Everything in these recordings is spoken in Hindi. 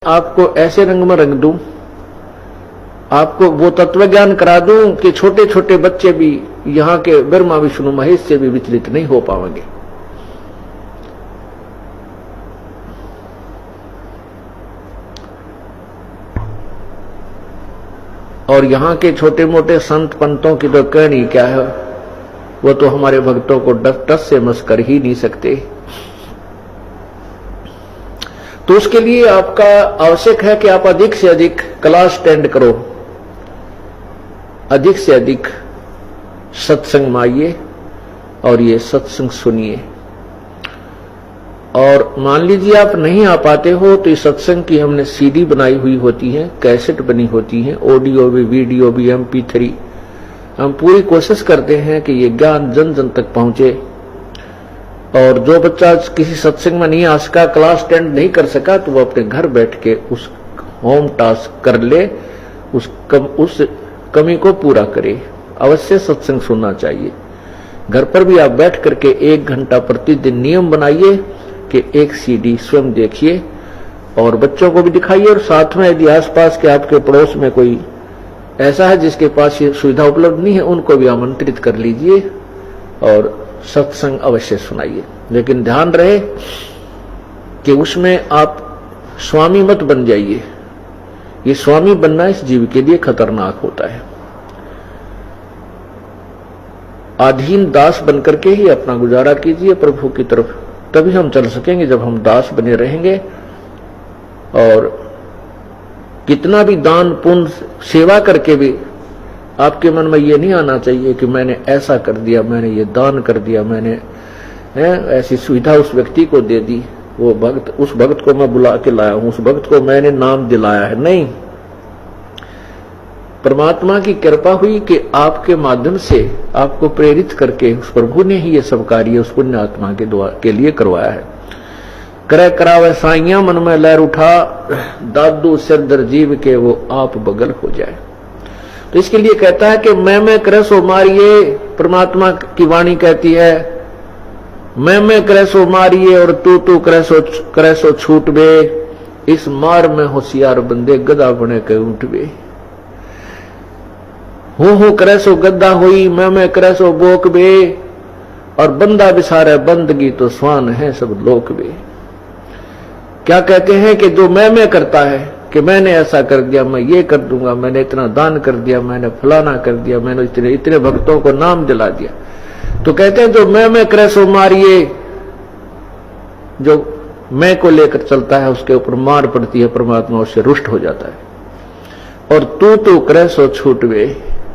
आपको ऐसे रंग में रंग दूं, आपको वो तत्व ज्ञान करा दूं कि छोटे छोटे बच्चे भी यहां के ब्रह्मा विष्णु महेश से भी विचलित नहीं हो पाएंगे। और यहां के छोटे मोटे संत पंतों की तो कहनी क्या है, वो तो हमारे भक्तों को टस से मस कर ही नहीं सकते। तो उसके लिए आपका आवश्यक है कि आप अधिक से अधिक क्लास अटेंड करो, अधिक से अधिक सत्संग में आइए और ये सत्संग सुनिए। और मान लीजिए आप नहीं आ पाते हो तो इस सत्संग की हमने सीडी बनाई हुई होती है, कैसेट बनी होती है, ऑडियो भी, वीडियो भी, MP3। हम पूरी कोशिश करते हैं कि ये ज्ञान जन जन तक पहुंचे। और जो बच्चा किसी सत्संग में नहीं आ सका, क्लास अटेंड नहीं कर सका, तो वो अपने घर बैठ के उस होम टास्क कर ले, उस कमी को पूरा करे। अवश्य सत्संग सुनना चाहिए। घर पर भी आप बैठ करके 1 घंटा प्रतिदिन नियम बनाइए कि एक CD स्वयं देखिए और बच्चों को भी दिखाइए। और साथ में यदि आसपास के आपके पड़ोस में कोई ऐसा है जिसके पास ये सुविधा उपलब्ध नहीं है, उनको भी आमंत्रित कर लीजिए और सत्संग अवश्य सुनाइए। लेकिन ध्यान रहे कि उसमें आप स्वामी मत बन जाइए। ये स्वामी बनना इस जीव के लिए खतरनाक होता है। अधीन दास बनकर के ही अपना गुजारा कीजिए प्रभु की तरफ, तभी हम चल सकेंगे। जब हम दास बने रहेंगे और कितना भी दान पुण्य सेवा करके भी आपके मन में ये नहीं आना चाहिए कि मैंने ऐसा कर दिया, मैंने ये दान कर दिया, मैंने ऐसी सुविधा उस व्यक्ति को दे दी, वो भक्त, उस भक्त को मैं बुला के लाया हूं, उस भक्त को मैंने नाम दिलाया है। नहीं, परमात्मा की कृपा हुई कि आपके माध्यम से आपको प्रेरित करके उस प्रभु ने ही ये सब कार्य उस पुण्य आत्मा के लिए करवाया है। करे करावे साइया मन में लहर उठा, दादू सिरदर जीव के वो आप बगल हो जाए। तो इसके लिए कहता है कि मैं करे सो मारिए। परमात्मा की वाणी कहती है मैं करे सो मारिए और तू करे सो छूट बे। इस मार में होशियार बंदे गधा बने के उठ बे। हूं करे सो गद्दा हुई, मैं करे सो बोक बे। और बंदा बिसारे बंदगी तो स्वान है सब लोक बे। क्या कहते हैं कि जो मैं करता है कि मैंने ऐसा कर दिया, मैं ये कर दूंगा, मैंने इतना दान कर दिया, मैंने फलाना कर दिया, मैंने इतने भक्तों को नाम दिला दिया, तो कहते हैं जो मैं करे सो मारिए। जो मैं को लेकर चलता है उसके ऊपर मार पड़ती है, परमात्मा उससे रुष्ट हो जाता है। और तू करे सो छूटवे,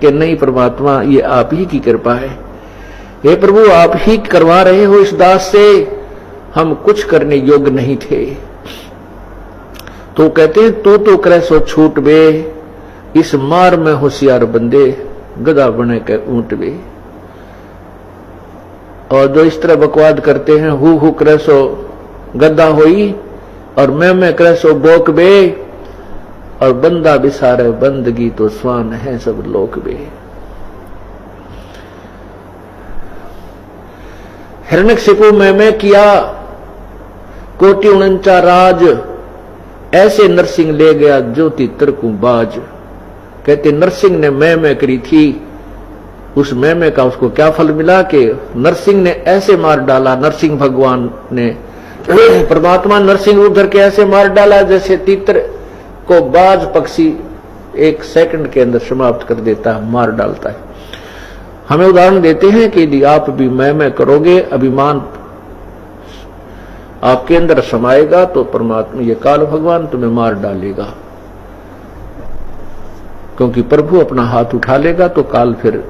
कि नहीं परमात्मा ये आप ही की कृपा है, हे प्रभु आप ही करवा रहे हो इस दास से, हम कुछ करने योग्य नहीं थे। तो कहते हैं तू करे सो छूट बे। इस मार में होशियार बंदे गधा बने के ऊंट बे। और जो इस तरह बकवाद करते हैं, हु करे सो गद्दा होई और मैं करे सो बोक बे। और बंदा बिसारे बंदगी तो स्वान है सब लोक बे। हिरण्यकशिपु मैं किया कोटि 49 राज। ऐसे नरसिंह ले गया ज्योति तरकू बाज। कहते नरसिंह ने मैं करी थी, उस मैं का उसको क्या फल मिला कि नरसिंह ने ऐसे मार डाला। नरसिंह भगवान ने, परमात्मा नरसिंह रूप धर के ऐसे मार डाला जैसे तीतर को बाज पक्षी 1 सेकंड के अंदर समाप्त कर देता है, मार डालता है। हमें उदाहरण देते हैं कि यदि आप भी मैं करोगे, अभिमान आपके अंदर समाएगा, तो परमात्मा ये काल भगवान तुम्हें मार डालेगा। क्योंकि प्रभु अपना हाथ उठा लेगा तो काल फिर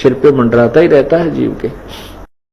सिर पे मंडराता ही रहता है जीव के।